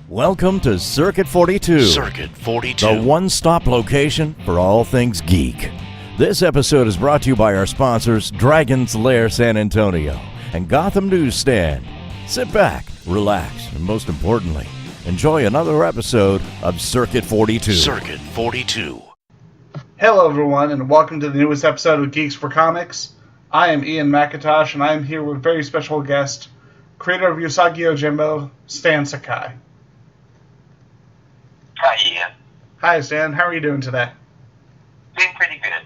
Welcome to Circuit 42. Circuit 42. The one-stop location for all things geek. This episode is brought to you by our sponsors, Dragon's Lair San Antonio and Gotham Newsstand. Sit back, relax, and most importantly, enjoy another episode of Circuit 42. Circuit 42. Hello everyone, and welcome to the newest episode of Geeks4Comics. I am Ian McIntosh, and I am here with a very special guest, creator of Usagi Yojimbo, Stan Sakai. Hi, Ian. Hi, Stan. How are you doing today? Doing pretty good.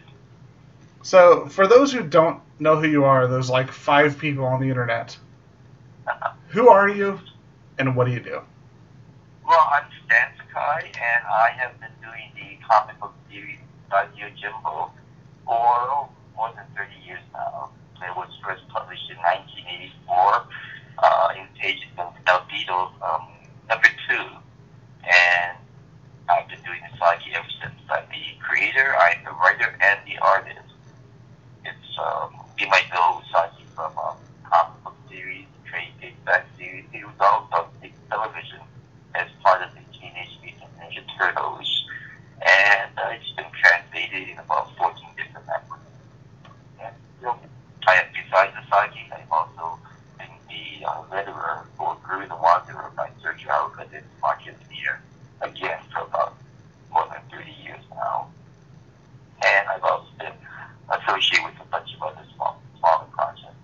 So, for those who don't know who you are, there's like 5 people on the internet. Who are you, and what do you do? Well, I'm Stan Sakai, and I have been doing the comic book series Usagi Yojimbo for more than 30 years now. It was first published in 1984 in Pages of Albedo number 2, and I've been doing Usagi ever since. I'm the creator, I'm the writer, and the artist. It's you might know Usagi from comic book series, trade paperback series. He was also on television as part of the Teenage Mutant Ninja Turtles, and it's been translated in about 14 different languages. And besides Usagi, I've also been the letterer for Guru the Wanderer by Sergio Alcantara Market Theater, again for about more than 30 years now. And I've also been associated with a bunch of other smaller projects.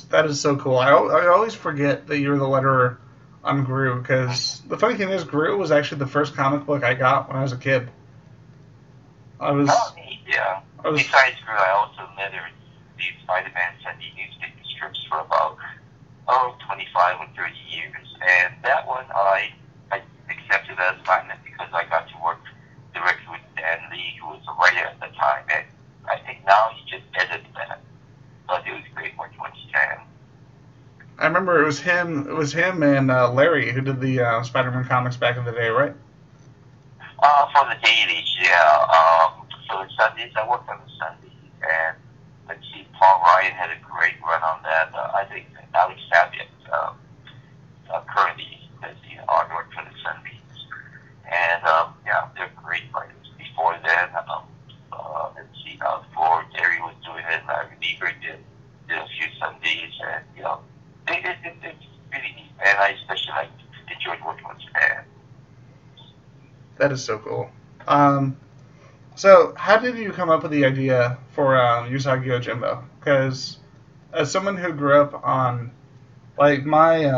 That is so cool. I always forget that you're the letterer on Gru, because the funny thing is, Gru was actually the first comic book I got when I was a kid. Yeah. Besides Gru, I also lettered the Spider-Man Sunday newspaper strips for about 25 or 30 years, and that one I accepted as assignment because I got to work directly with Stan Lee, who was a writer at the time, and I think now he just edited that. But it was great working with Stan. I remember it was him and Larry who did the Spider-Man comics back in the day, right? For the dailies, yeah. So the Sundays, I worked on the Sundays, and let's see, Paul Ryan had a great run on that. I think Alex Saviat currently does the artwork for the Sundays. And, yeah, they're great writers. Before then, let's see, before Gary was doing it, Larry Lieber did a few Sundays, and, you know, it's really neat. And I especially enjoyed working with Stan. That is so cool. So, how did you come up with the idea for Usagi Yojimbo? Because as someone who grew up on, like my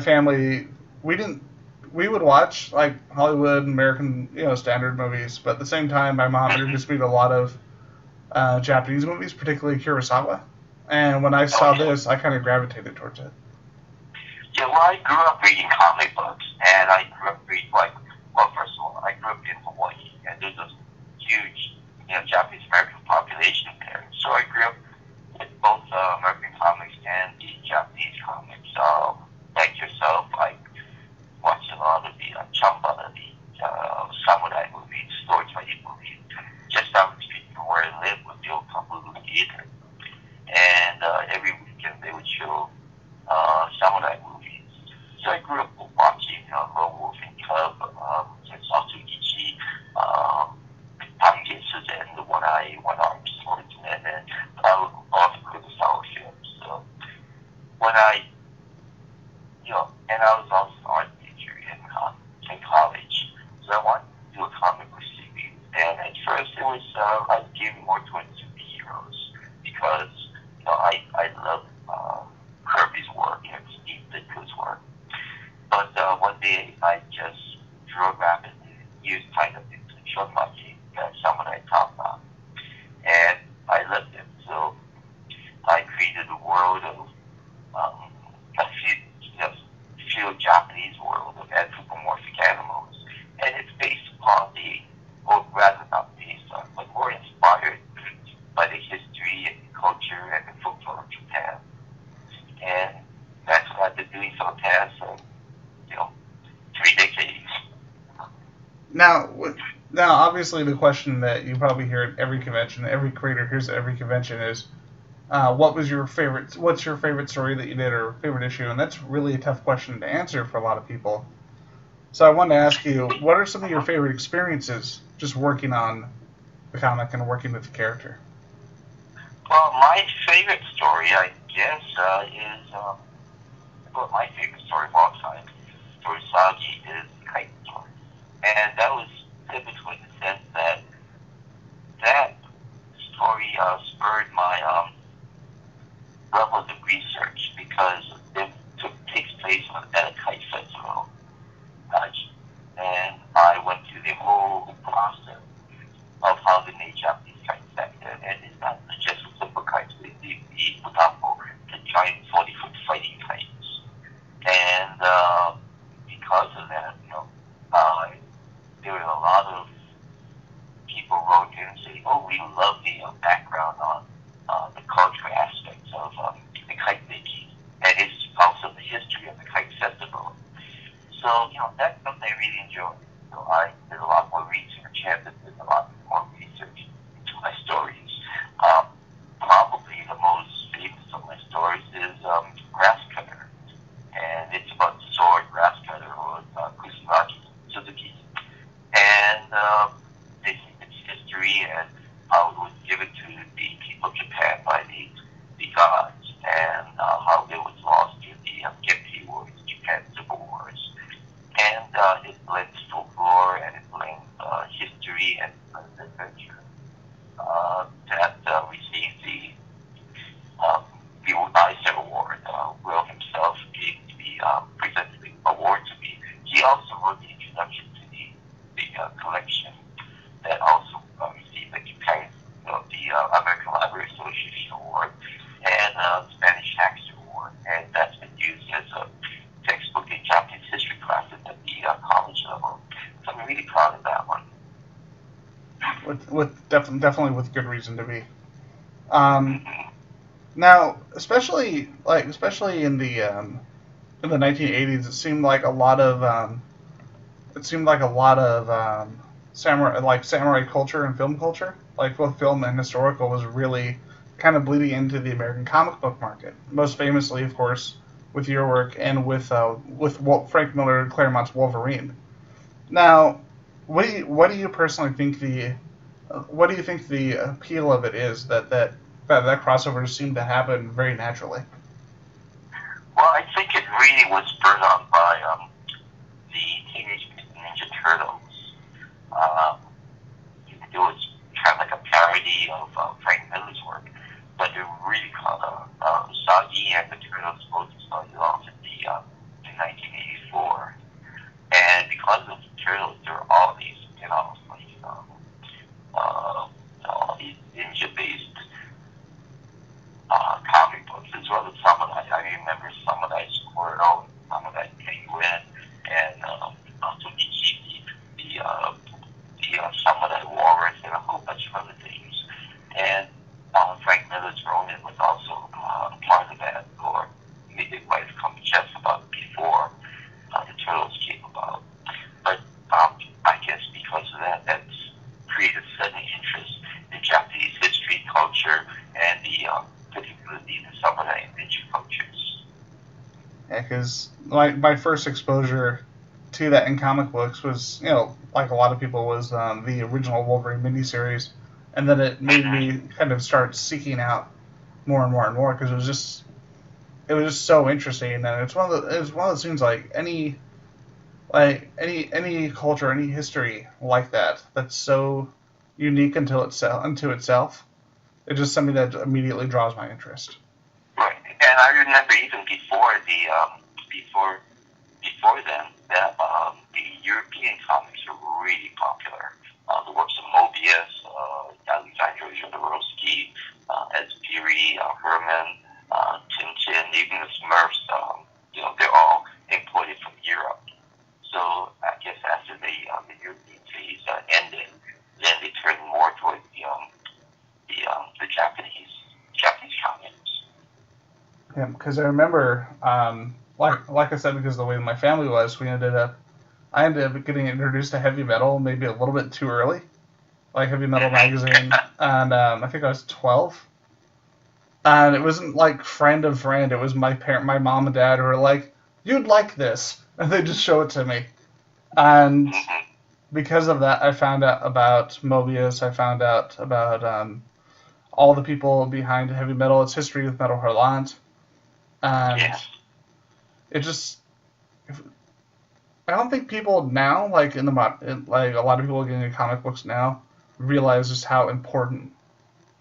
family, we would watch like Hollywood, American, standard movies, but at the same time, my mom introduced me to a lot of Japanese movies, particularly Kurosawa. And when I saw this, I kind of gravitated towards it. Yeah, well, I grew up reading comic books, and I grew up reading, first of all, I grew up in Hawaii, and there's a huge, Japanese-American population there. So I grew up with both American comics and the Japanese comics. Like yourself, I watched a lot of the Chamba, the samurai movies, storytelling movies, just down the street from where I live with the old Kampulu Theater. And every weekend they would show samurai movies. So I grew up watching Lone Wolf and Cub, Sasuichi, Tangetsu, and the One-Armed Swordsman, and all the Kurosawa films. So when and I was also an art teacher in college, so I wanted to do a comic book series. And at first it was, I was gearing more towards superheroes, because, I love Kirby's work and Steve Ditko's work. But one day I just drew a rabbit and used kind of into Shonmachi, Samurai Tama, and I loved it. So I created a world of a few Japanese world of anthropomorphic animals, and it's based upon or rather not based on, but more inspired by the history and culture and the folklore of Japan. And that's what I've been doing for the past, 3 decades. Now, obviously, the question that you probably hear at every convention, every creator hears at every convention is, what was your favorite? What's your favorite story that you did, or favorite issue? And that's really a tough question to answer for a lot of people. So I wanted to ask you, what are some of your favorite experiences just working on the comic and working with the character? Well, my favorite story, I guess, is well, my favorite story of all time for Usagi is the Kite story, and that was typical in the sense that that story spurred my levels of research because it takes place at a kite festival, and I went through the whole process of how they made Japanese kites back then, and it's not just a simple kites, the Butako, the giant 40-foot fighting kites, and because of that, there were a lot of people wrote in and say, "Oh, we love the background on the cultural aspects of the kite making, and it's also the history of the kite festival." So, that's something I really enjoyed. So I did a lot more research, have to do a lot more research into my stories. Probably the most famous of my stories is Grass Cutter, and it's about the sword Grass Cutter or Kusanagi Suzuki, and its history and how it was given to the people of Japan by the gods, and how it was lost in the Genpei Wars, Japan's civil wars. And it blends folklore and it blends history and adventure. That received the Eisner Award. Will himself gave presented the award to me. He also wrote the introduction to the collection that also received the Japan, the American Library Association Award and Spanish Haxter Award, and that's been used as a textbook in Japanese history classes at the college level. So I'm really proud of that one. Definitely with good reason to be. Now, especially in the 1980s, it seemed like a lot of samurai culture and film culture, like both film and historical, was really kind of bleeding into the American comic book market. Most famously, of course, with your work and with Frank Miller Claremont's Wolverine. Now, what do you personally think the appeal of it is that crossover seemed to happen very naturally? Well, I think it really was spurred on by the Teenage Mutant Ninja Turtles. It was kind of like a parody of Frank Miller's work, but it really caught on. Usagi and the Turtles both started off in 1984, and because of the Turtles, there are all these spin-offs, like all these ninja-based comic books, as well as Samurai. I remember Samurai Squirrel, Samurai Penguin, and also the Samurai Walrus, and a whole bunch of other things. And Frank Miller's Ronin was also part of that, or maybe it might have come just about before the Turtles came about. But I guess because of that, that's created sudden interest in Japanese history, culture, and particularly the samurai and ninja cultures. Yeah, because my first exposure to that in comic books was, like a lot of people, was the original Wolverine miniseries, and then it made me kind of start seeking out more and more and more because it was just so interesting, and it's one of those things like any culture, any history like that's so unique unto itself. It's just something that immediately draws my interest. Right, and I remember even before then that the European comics were really popular. The works of Mobius, Alexander Jodorowsky, Esbiri, Herman, Tintin, even the Smurfs. They're all imported from Europe. So I guess after the European phase ended, then they turned more towards the Japanese comics. Yeah, because I remember, like I said, because of the way my family was, I ended up getting introduced to heavy metal maybe a little bit too early, like Heavy Metal magazine, and I think I was 12. And it wasn't like friend of friend. It was my mom and dad who were like, "You'd like this," and they just show it to me. And because of that, I found out about Mobius. I found out about all the people behind heavy metal, its history with Metal Hurlant, and it just. I don't think people now, like like a lot of people getting into comic books now, realize just how important,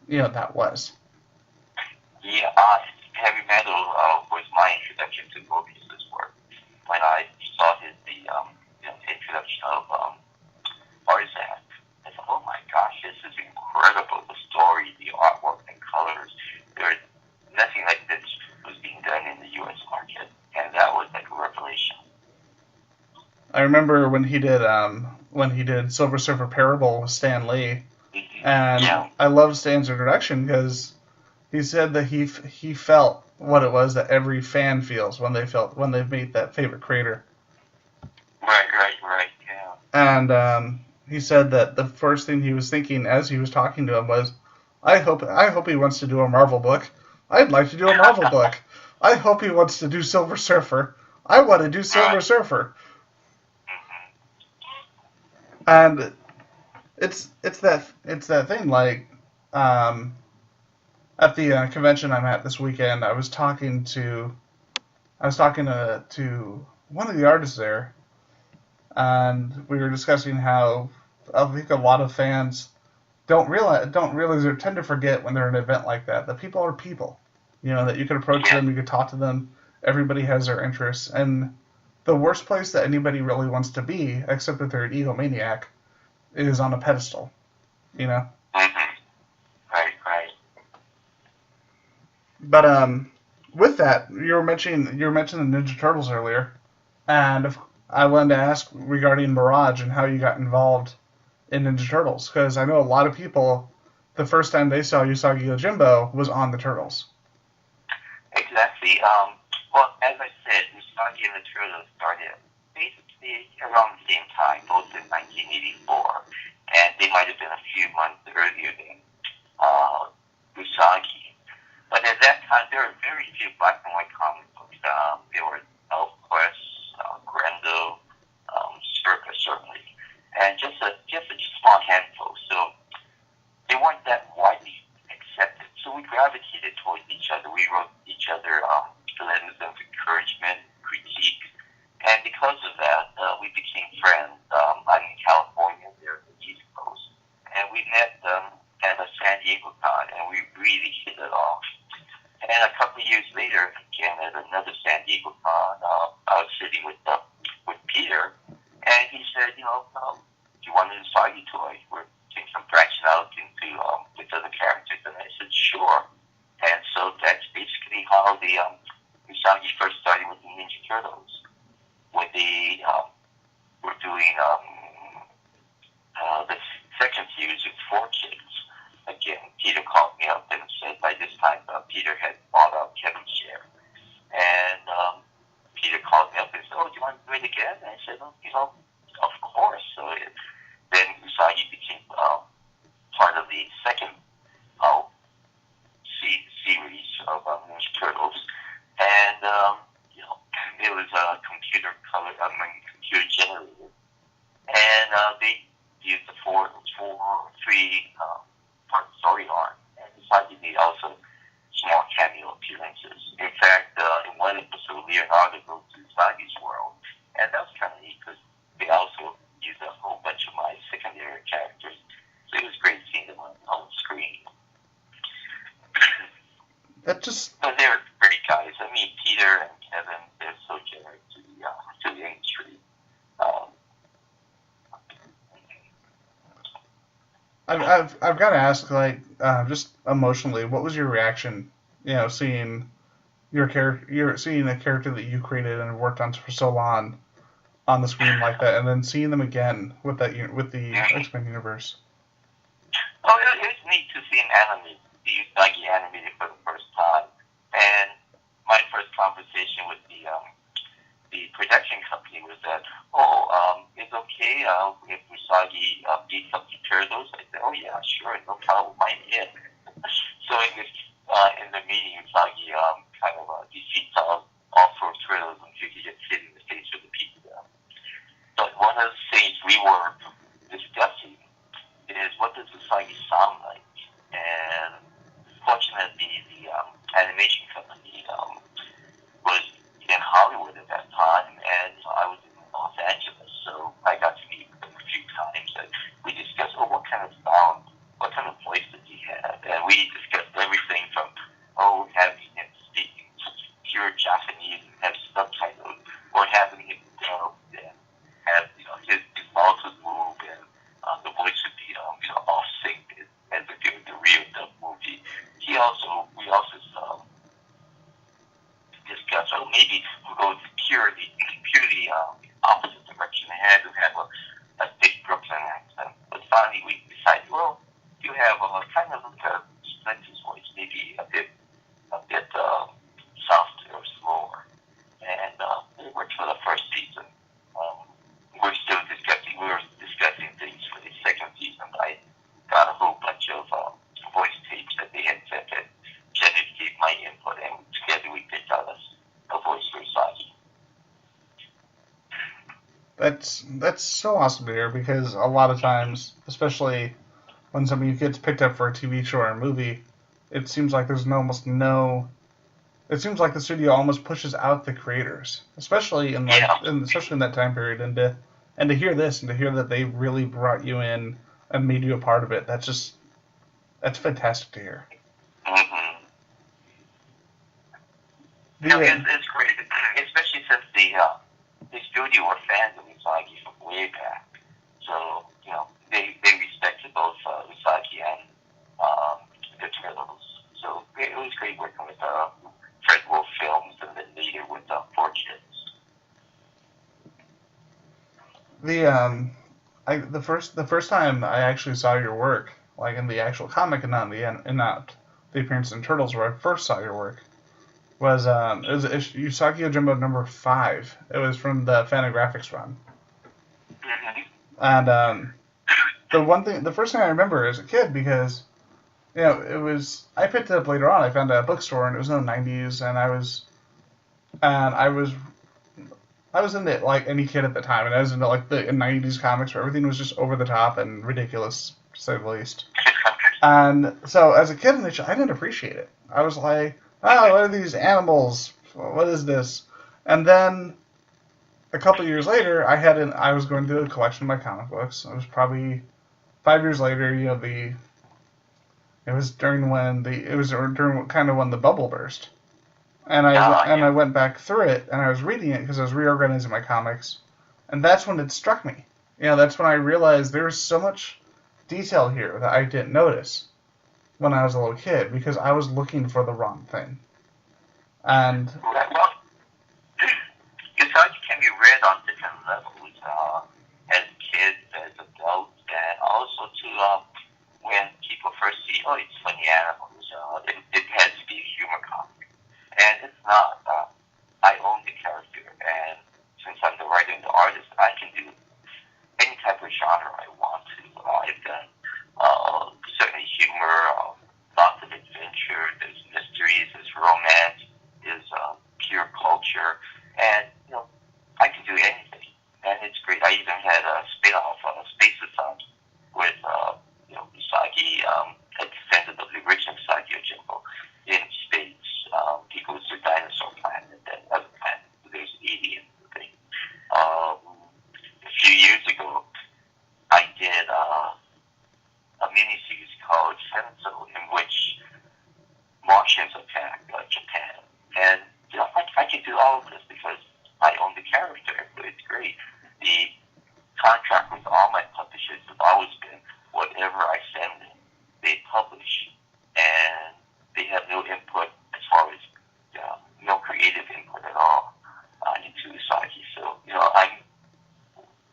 that was. Yeah, heavy metal was my introduction to Mobius's work. When I saw the introduction of Arzak, I thought, oh my gosh, this is incredible. The story, the artwork, the colors. There's nothing like this was being done in the U.S. market, and that was like a revelation. I remember when he did Silver Surfer Parable with Stan Lee, and I love Stan's introduction because he said that he felt what it was that every fan feels when they meet that favorite creator. Right, yeah. And he said that the first thing he was thinking as he was talking to him was, I hope he wants to do a Marvel book. I'd like to do a Marvel book. I hope he wants to do Silver Surfer. I want to do Silver Surfer. And it's that thing, like, at the convention I'm at this weekend, I was talking to one of the artists there, and we were discussing how I think a lot of fans don't realize or tend to forget when they're at an event like that people are people, that you can approach them, you can talk to them, everybody has their interests, and the worst place that anybody really wants to be, except that they're an egomaniac, is on a pedestal, Right. But with that, you were mentioning the Ninja Turtles earlier, and I wanted to ask regarding Mirage and how you got involved in Ninja Turtles, because I know a lot of people, the first time they saw Usagi Yojimbo was on the Turtles. Exactly. Well, as I said, Usagi and the Turtles started basically around the same time, both in 1984, and they might have been a few months earlier than Usagi. But at that time, there were very few black and white comic books. There were ElfQuest, Grendel, Circa, certainly, and just a small handful. So they weren't that widely accepted. So we gravitated towards each other. We wrote each other letters of encouragement, critique, and because of that, we became friends. I'm in California, they're in the East Coast, and we met at a San Diego con, and we really hit it off. And a couple of years later, again at another San Diego con, I was sitting with Peter, and he said, do you want an Usagi toy? We're taking some branching out into with other characters, and I said, sure. And so that's basically how the Usagi first started with the Ninja Turtles. When they were doing the second series with 4 Kids. Again, Peter called me up and said by this time Peter had bought out Kevin's share. And Peter called me up and said, oh, do you want to do it again? And I said, of course. So then Usagi became part of the second series of Ninja Turtles. And, it was computer generated. And they used the 3-part story arc, and decided they also small cameo appearances. In fact, in one episode, Leonardo goes to Usagi's world, and that was kind of neat because they also used a whole bunch of my secondary characters. So it was great seeing them on screen. But they're great guys. I mean, Peter and Kevin, they're so generous to the industry. I've got to ask, like, just emotionally, what was your reaction, seeing seeing a character that you created and worked on for so long on the screen like that, and then seeing them again with the X-Men universe? Oh, it was neat to see him animated, the Usagi animated for the first time. And my first conversation with the production company was that, it's okay if Usagi beats up the Turtles. I said, oh yeah, sure, no problem, I'm in. So in the meeting hitting the face with a pizza. But one of the things we were discussing is what does Usagi sound like? And fortunately, the animation company was in Hollywood at that time, and I was in Los Angeles, so I got to meet them a few times. And we discussed, what kind of sound, what kind of voice does he have? And we discussed everything from, having him speak pure Japanese and have subtitles, or having him dub and have, his mouth would move and the voice would be, off sync as if it was the real dub movie. We also discussed, maybe we'll go purely opposite direction and have a thick Brooklyn accent. But finally we decided, you have kind of like a Splinter's voice, maybe a bit softer or slower. And it worked for the first season. We were discussing things for the second season. I got a whole bunch of voice tapes that they had sent that Jenny gave my input, and together we picked out a voice for Usagi. That's so awesome to hear, because a lot of times, especially when somebody gets picked up for a TV show or a movie, it seems like there's almost no. It seems like the studio almost pushes out the creators, especially in especially in that time period, and to hear this and to hear that they really brought you in and made you a part of it. That's fantastic to hear. Mm-hmm. It's great, especially since the studio were fans of Usagi from way back. So, they respected both Usagi and the Turtles. So it was great working with Fred Wolf Films and then later with Fortunes. The first time I actually saw your work, like in the actual comic and not the appearance in Turtles, where I first saw your work, was it was Usagi Yojimbo number 5. It was from the Fantagraphics run. Mm-hmm. And the first thing I remember as a kid, because it was, I picked it up later on. I found it at a bookstore, and it was in the 90s, and I was into it like any kid at the time, and I was into like the 90s comics where everything was just over the top and ridiculous, to say the least. And so as a kid in the show, I didn't appreciate it. I was like, what are these animals? What is this? And then a couple years later, I was going through a collection of my comic books. It was probably 5 years later. It was during when the bubble burst. And I went back through it, and I was reading it because I was reorganizing my comics, and that's when it struck me. That's when I realized there was so much detail here that I didn't notice when I was a little kid, because I was looking for the wrong thing. And Usagi can be read on different levels, as kids, as adults, and also when people first see, it's funny animals. It has to be a humor comic. And it's not. I own the character, and since I'm the writer and the artist, I can do any type of genre I want to. I've done certainly humor, lots of adventure, there's mysteries, there's romance, there's pure culture, and I can do anything, and it's great. I even had a spin-off on Space Assault with Usagi, a descendant of the original Usagi Yojimbo in space. He goes to a dinosaur planet, and then other planet, there's aliens and things. A few years ago, I did a miniseries called Senso, in which Martians attack Japan. And I can do all of this because I own the character. It's great. The contract with all my publishers has always been whatever I send them, they publish, and they have no input as far as no creative input at all into Usagi. So I'm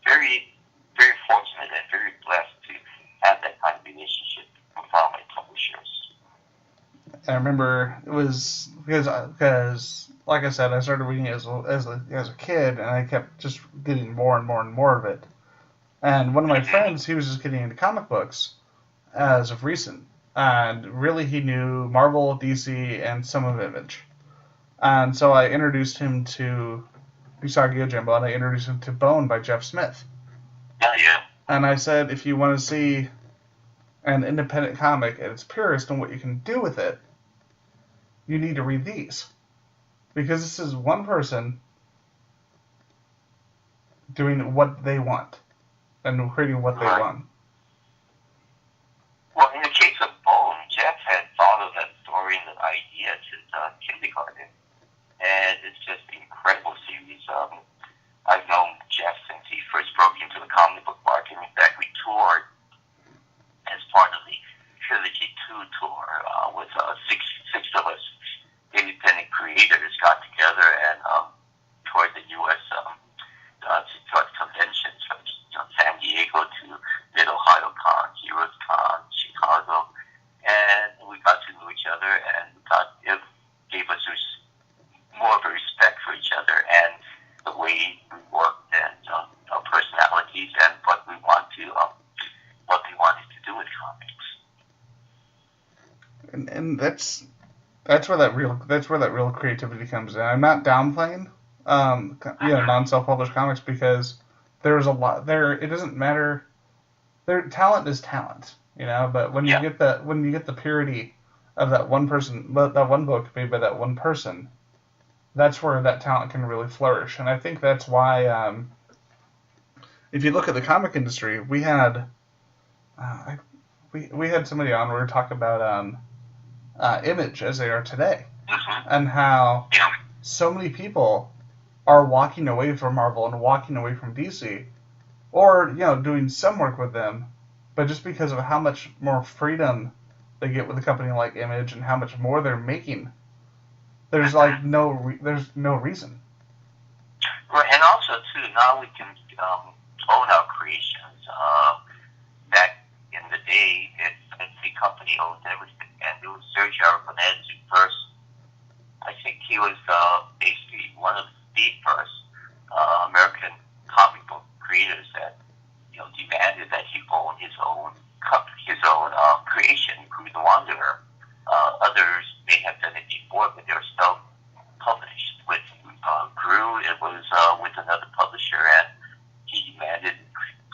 very, very fortunate and very blessed to have that kind of relationship with all my publishers. I remember it was because like I said, I started reading it as a kid, and I kept just getting more and more and more of it. And one of my friends, he was just getting into comic books as of recent, and really he knew Marvel, DC, and some of Image. And so I introduced him to Usagi Yojimbo, and I introduced him to Bone by Jeff Smith. Yeah. And I said, if you want to see an independent comic at its purest and what you can do with it, you need to read these. Because this is one person doing what they want and creating what they want. Well, in the case of Bone, Jeff had thought of that story and that idea since kindergarten. And it's just an incredible series. I've known Jeff since he first broke into the comic book market. In fact, we toured as part of the Trilogy 2 tour with six of us independent creators got together and toured the U.S. Conventions from San Diego to Mid-Ohio Con, Heroes Con, Chicago. And we got to know each other, and it gave us more of a respect for each other and the way we worked and our personalities and what we wanted to do with comics. And that's where that real creativity comes in. I'm not downplaying non-self-published comics, because there's a lot there. It doesn't matter. Their talent is talent, But when you get the purity of that one person, that one book made by that one person, that's where that talent can really flourish. And I think that's why, if you look at the comic industry, we had somebody on where we talk about Image as they are today, and how so many people are walking away from Marvel and walking away from DC, or doing some work with them, but just because of how much more freedom they get with a company like Image and how much more they're making, there's no reason. Right, and also too, now we can own our creations. Back in the day, the company owned everything, and it was Sergio Aragonés who first. I think he was basically one of the first American comic book creators that demanded that he own his own creation, Green Wanderer. Others may have done it before, but they were self-published. With Drew, it was with another publisher, and he demanded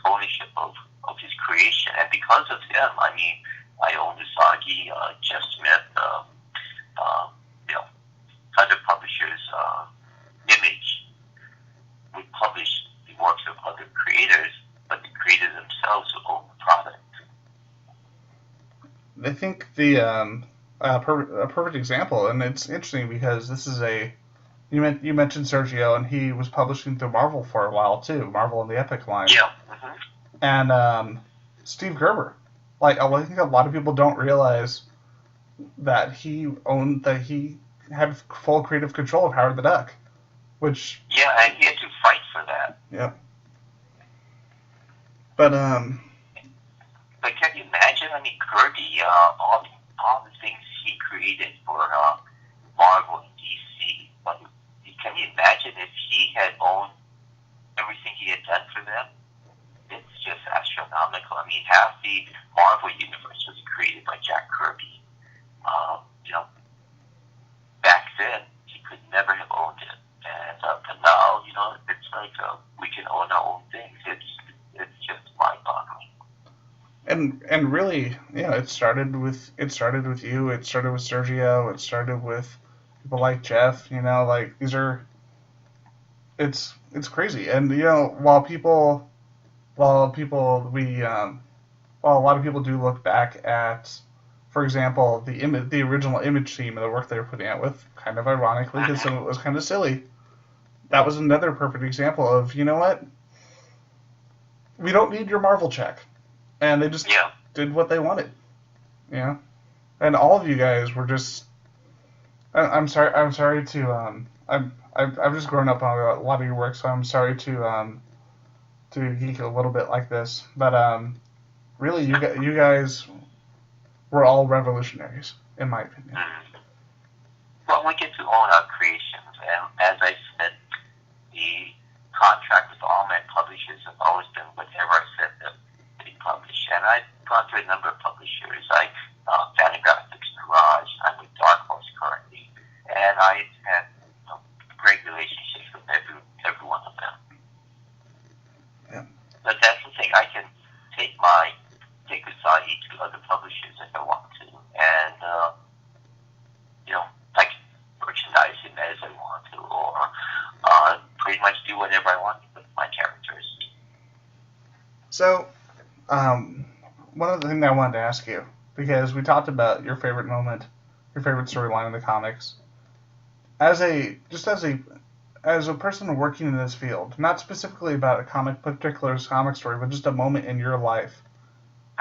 ownership of his creation. And because of him, I own Usagi, Jeff Smith, other publishers, Image would publish the works of other creators, but the creators themselves would own the product. I think a perfect example, and it's interesting because this is you mentioned Sergio, and he was publishing through Marvel for a while too, Marvel and the Epic line. Yeah. And Steve Gerber, I think a lot of people don't realize that he had full creative control of Howard the Duck, which and he had to fight for that. Yeah. But can you imagine? Kirby, all the things he created for Marvel and DC. Can you imagine if he had owned everything he had done for them? It's just astronomical. Half the Marvel universe was created by Jack Kirby. Back then, he could never have owned it. And now, it's like we can own our own things. It's just mind-boggling. And really, it started with you. It started with Sergio. It started with people like Jeff. These are. It's crazy. And while a lot of people do look back at, for example, the original Image team and the work they were putting out with, kind of ironically, because some of it was kind of silly. That was another perfect example of, what? We don't need your Marvel check. And they just did what they wanted. And all of you guys were just... I'm sorry to... I've just grown up on a lot of your work, so I'm sorry to geek a little bit like this. But really, you guys were all revolutionaries, in my opinion. Well, we get to own our creations, and as I said, the contract with all my publishers has always been whatever I said that they publish. And I've gone to a number of publishers, like Fantagraphics Garage. I'm with Dark Horse currently, and I've had great relationships with every pretty much do whatever I want with my characters. So, one other thing that I wanted to ask you, because we talked about your favorite moment, your favorite storyline in the comics. As a person working in this field, not specifically about a particular comic story, but just a moment in your life,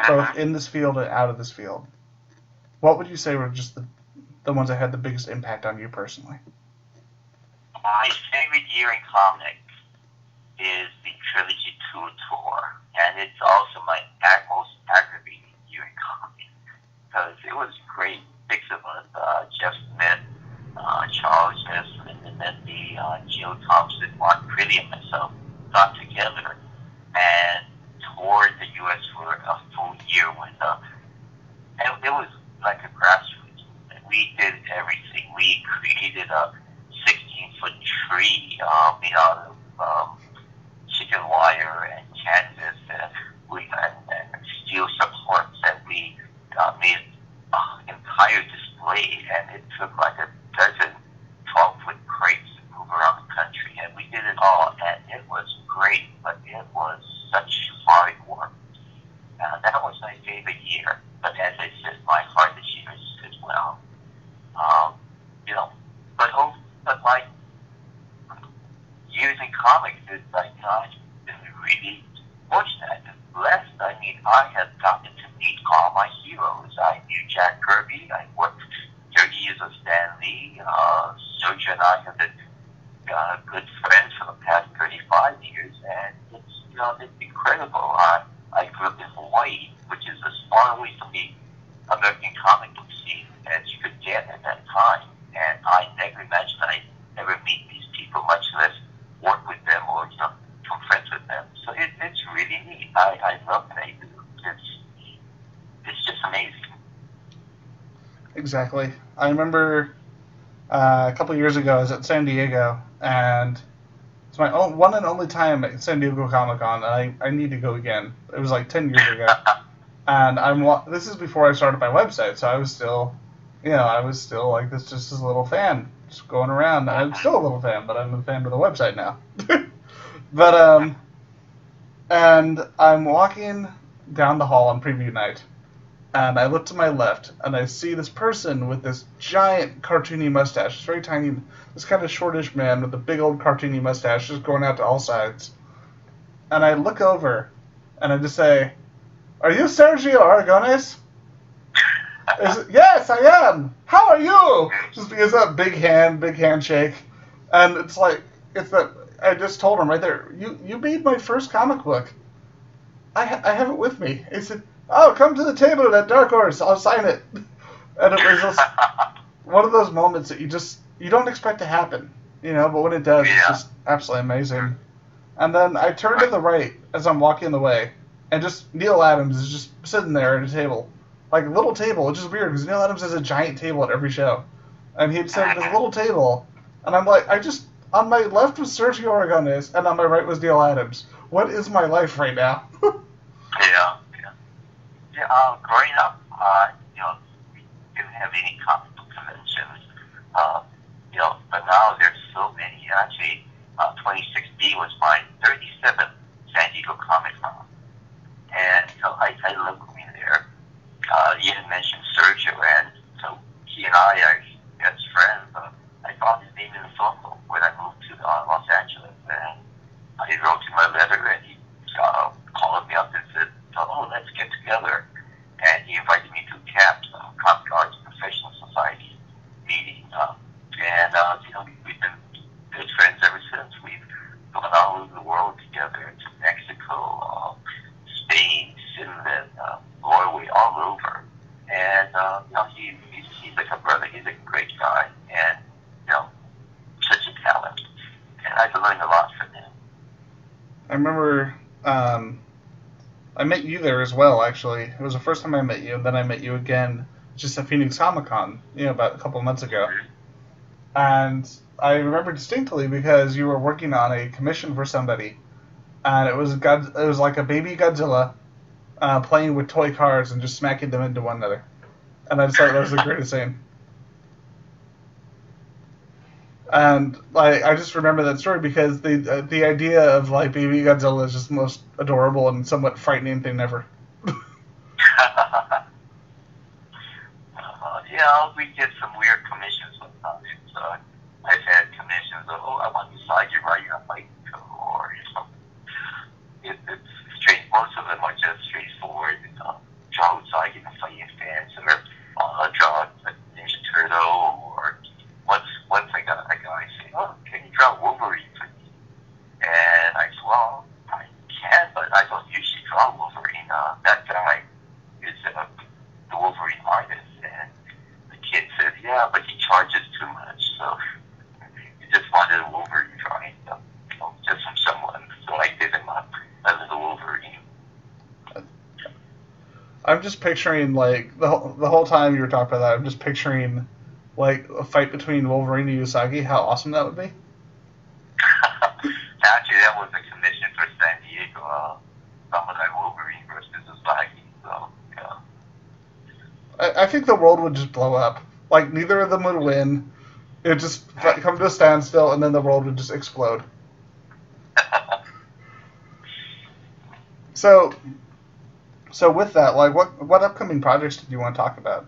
both in this field and out of this field, what would you say were just the ones that had the biggest impact on you personally? My favorite year in comics is the Trilogy 2 tour, and it's also my most aggravating year in comics, because it was great. Six of us, Jeff Smith, Charles S. and then the Joe Thompson, Mark Pretty, and myself got together and toured the U.S. for a full year and it was like a grassroots. We did everything. We created a 16-foot tree made out of chicken wire and canvas, and steel supports, and we made an entire display, and it took like a dozen 12-foot crates to move around the country, and we did it all, and it was great, but it was such hard work. That was my favorite year, but as I said, my hardest years as well. But my years in comics is like, I've been really fortunate and blessed. I mean, I have gotten to meet all my heroes. I knew Jack Kirby. I worked 30 years with Stan Lee. Sergio and I have been good friends for the past 35 years, and it's incredible. I grew up in Hawaii, which is as far away from the American comic book scene as you could get at that time, and I never imagined I'd ever meet these people, much less work with them or become friends with them. So it's really neat. I love what I do. It's just amazing. Exactly. I remember a couple years ago I was at San Diego, and it's my one and only time at San Diego Comic-Con, and I need to go again. It was like 10 years ago. And this is before I started my website, so I was still like just this little fan, just going around. I'm still a little fan, but I'm a fan of the website now. But and I'm walking down the hall on preview night, and I look to my left, and I see this person with this giant cartoony mustache. It's very tiny, this kind of shortish man with a big old cartoony mustache just going out to all sides. And I look over, and I just say, "Are you Sergio Aragones?" "Yes, I am. How are you?" Just because that big handshake. And it's like, I just told him right there, you made my first comic book. I have it with me. He said, "Oh, come to the table at Dark Horse. I'll sign it." And it was just one of those moments that you don't expect to happen, but when it does, it's just absolutely amazing. And then I turn to the right as I'm walking the way, and just Neil Adams is just sitting there at a table. Like a little table, which is weird because Neil Adams has a giant table at every show. And he'd sit at this little table, and I'm like, on my left was Sergio Aragones, and on my right was Neil Adams. What is my life right now? Growing up, we didn't have any comic book conventions, but now there's so many. Actually, 2016 was my 37th San Diego Comic Con, and I love going there. You had mentioned Sergio, and so he and I are best friends. I found his name in the phone book when I moved to Los Angeles, and I wrote him a letter, and he called me up and said, "Oh, let's get together." And he invited me to CAPS, Comic Arts Professional Society meeting, we've been good friends ever since. We've gone all over the world together, to Mexico, Spain, Finland, Norway, all over. And he's like a brother. He's a great guy, and such a talent. And I've learned a lot from him. I remember I met you there as well, actually. It was the first time I met you, and then I met you again just at Phoenix Comic-Con, about a couple of months ago. And I remember distinctly because you were working on a commission for somebody, and it was like a baby Godzilla playing with toy cars and just smacking them into one another. And I just thought that was the greatest scene. And like I just remember that story because the idea of like baby Godzilla is just the most adorable and somewhat frightening thing ever. Yeah, we get some weird commissions sometimes. I've had commissions of, I want Usagi riding a bike, or something. It's straight. Most of them are just straightforward. Draw Usagi in a fighting stance, or draw a Ninja Turtle, or once I got a guy saying, "Oh, can you draw Wolverine for me?" And I said, "Well, I can, but I don't usually draw Wolverine. That guy is the Wolverine artist." And the kid said, "Yeah, but he charges too much." So he just wanted a Wolverine drawing, just from someone. So I did him a little Wolverine. I'm just picturing like the whole time you were talking about that. I'm just picturing like a fight between Wolverine and Usagi. How awesome that would be! Actually, that was a commission for San Diego. Samurai Wolverine versus Usagi. So, yeah. I think the world would just blow up. Like neither of them would win. It would just come to a standstill, and then the world would just explode. So with that, like, what upcoming projects did you want to talk about?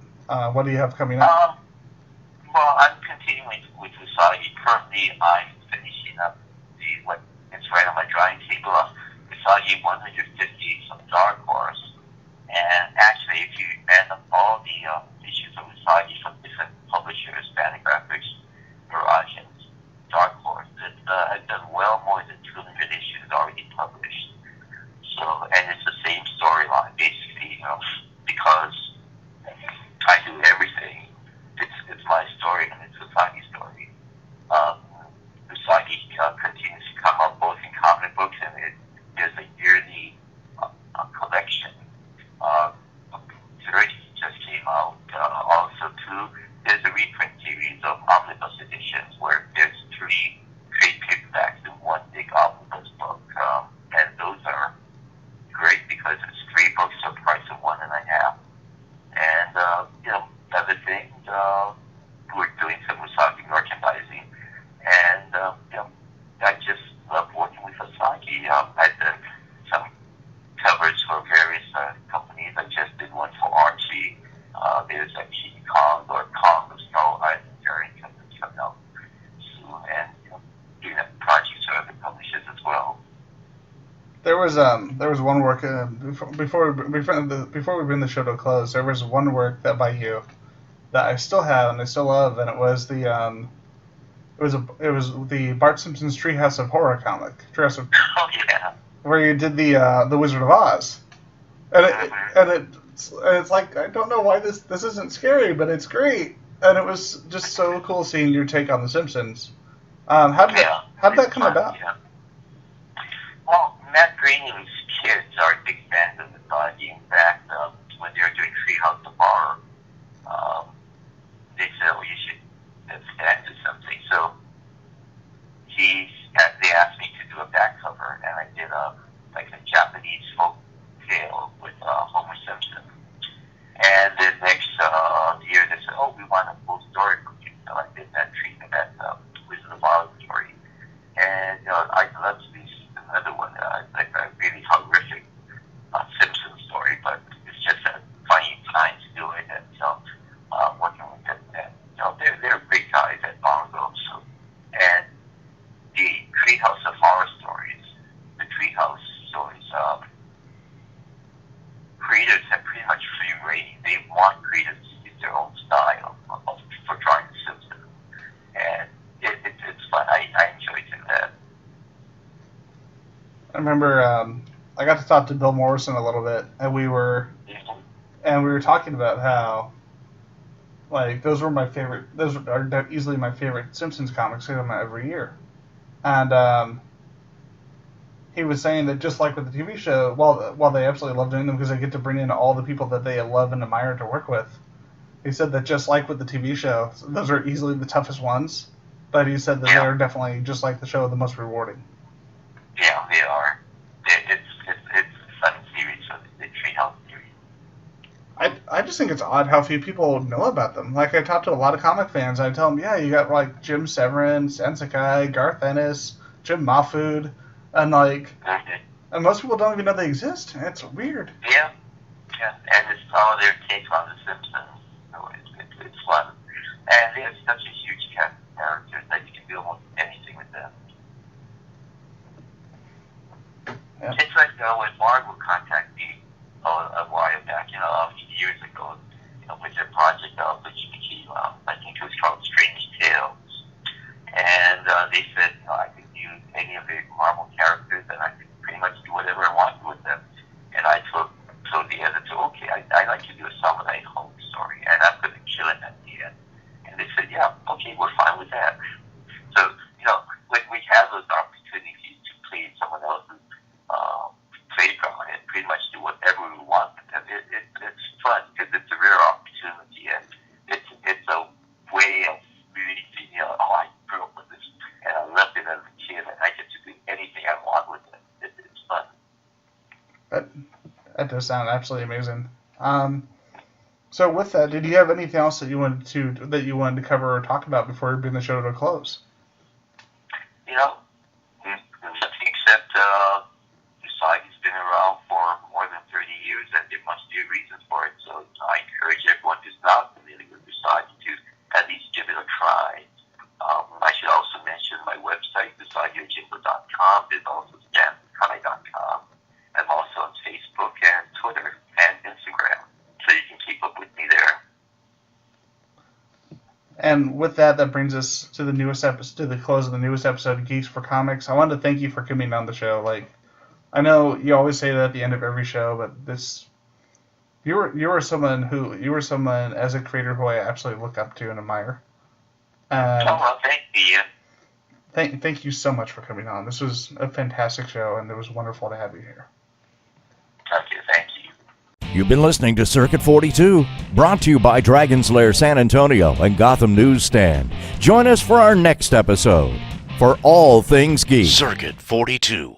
What do you have coming up? Well, I'm continuing with Usagi. Currently, I'm finishing up it's right on my drawing table. Usagi 150 from Dark Horse. And actually, if you add up all the issues of Usagi from different publishers, Fantagraphics, Mirage, and Dark Horse, it has done well more than 200 issues already published. So, and it's the same storyline, basically, because I do everything. It's my story, and it's Usagi's story. Usagi continues to come up both in comic books, and there's a yearly collection. 30 just came out. Also, too, there's a reprint series of omnibus editions where there's 3 trade paperbacks in one big omnibus book, and those are great because it's 3 books for the price of 1.5. And other things, we're doing some Usagi merchandising, and I just love working with Usagi. I did some covers for various companies. I just did one for Archie. There's a King Kong or Kong of Snow Island variant that's coming out soon, and doing projects for other publishers as well. There was one work before we bring the show to a close. There was one work that by you that I still have and I still love, and it was the Bart Simpson's Treehouse of Horror comic. Oh yeah. Where you did the Wizard of Oz, and it's like I don't know why this isn't scary, but it's great, and it was just so cool seeing your take on the Simpsons. How did that come about? Yeah. Well, Matt Groening's kids are big fans of Usagi. In fact, when they were doing Treehouse of Horror, they said, "Oh, you should Stan do something." So they asked me to do a back cover, and I did a Japanese folk tale with Homer Simpson. And then next year they said, "Oh, we want a full story from you." So I did that Wizard of Oz story. And I'd love to do another one, like a really horrific Simpson story, but it's just finding time to do it, and working with them. And they're big guys at Bongo. So, and the Treehouse of Horror stories, the Treehouse stories, creators have pretty much free reign. They want creators to use their own style for drawing the Simpsons, and it's fun. I enjoy doing that. I remember I got to talk to Bill Morrison a little bit, and we were talking about how like those are easily my favorite Simpsons comics. I get them every year, and he was saying that just like with the TV show, while they absolutely love doing them because they get to bring in all the people that they love and admire to work with, he said that just like with the TV show, those are easily the toughest ones, but he said that they are definitely, just like the show, the most rewarding. Yeah, they are. It's a fun series, so the Treehouse series. I just think it's odd how few people know about them. Like, I talk to a lot of comic fans, and I tell them, yeah, you got, like, Jim Severin, Stan Sakai, Garth Ennis, Jim Mahfood, and, like, and most people don't even know they exist. It's weird. Yeah, and it's all their take on The Simpsons. So it's fun. And they have such a huge cast of characters that you can do almost anything with them. Yeah. It's like when Mark would contact me a while back, a few years ago, with their project of which became, I think it was called Strange Tales. And they said, I could use any of the Marvel characters and I could pretty much do whatever I wanted with them. And I told the editor, okay, I'd like to do a Samurai Home story, and I'm going to kill it at the end. And they said, yeah, okay, we're fine with that. So, when we have those opportunities to play someone else's playground and pretty much do whatever we want with them, it's fun because it's a rare opportunity, and it's a way of really seeing, I grew up with this, and I loved it as a kid, and I get to do anything I want with it. It's fun. That does sound absolutely amazing. So with that, did you have anything else that you wanted to cover or talk about before we bring the show to a close? Nothing except Usagi's been around for more than 30 years, and there must be a reason for it. So I encourage everyone who's not familiar with Usagi to at least give it a try. I should also mention my website, UsagiYojimbo.com. There's also StanSakai.com. I'm also on Facebook and Twitter and Instagram, so you can keep up with me there. And with that, that brings us to the close of the newest episode of Geeks4Comics. I wanted to thank you for coming on the show. Like, I know you always say that at the end of every show, but you were someone as a creator who I absolutely look up to and admire. And Thank you. Thank you so much for coming on. This was a fantastic show, and it was wonderful to have you here. Okay, thank you. You've been listening to Circuit 42, brought to you by Dragon's Lair San Antonio and Gotham Newsstand. Join us for our next episode. For all things geek. Circuit 42.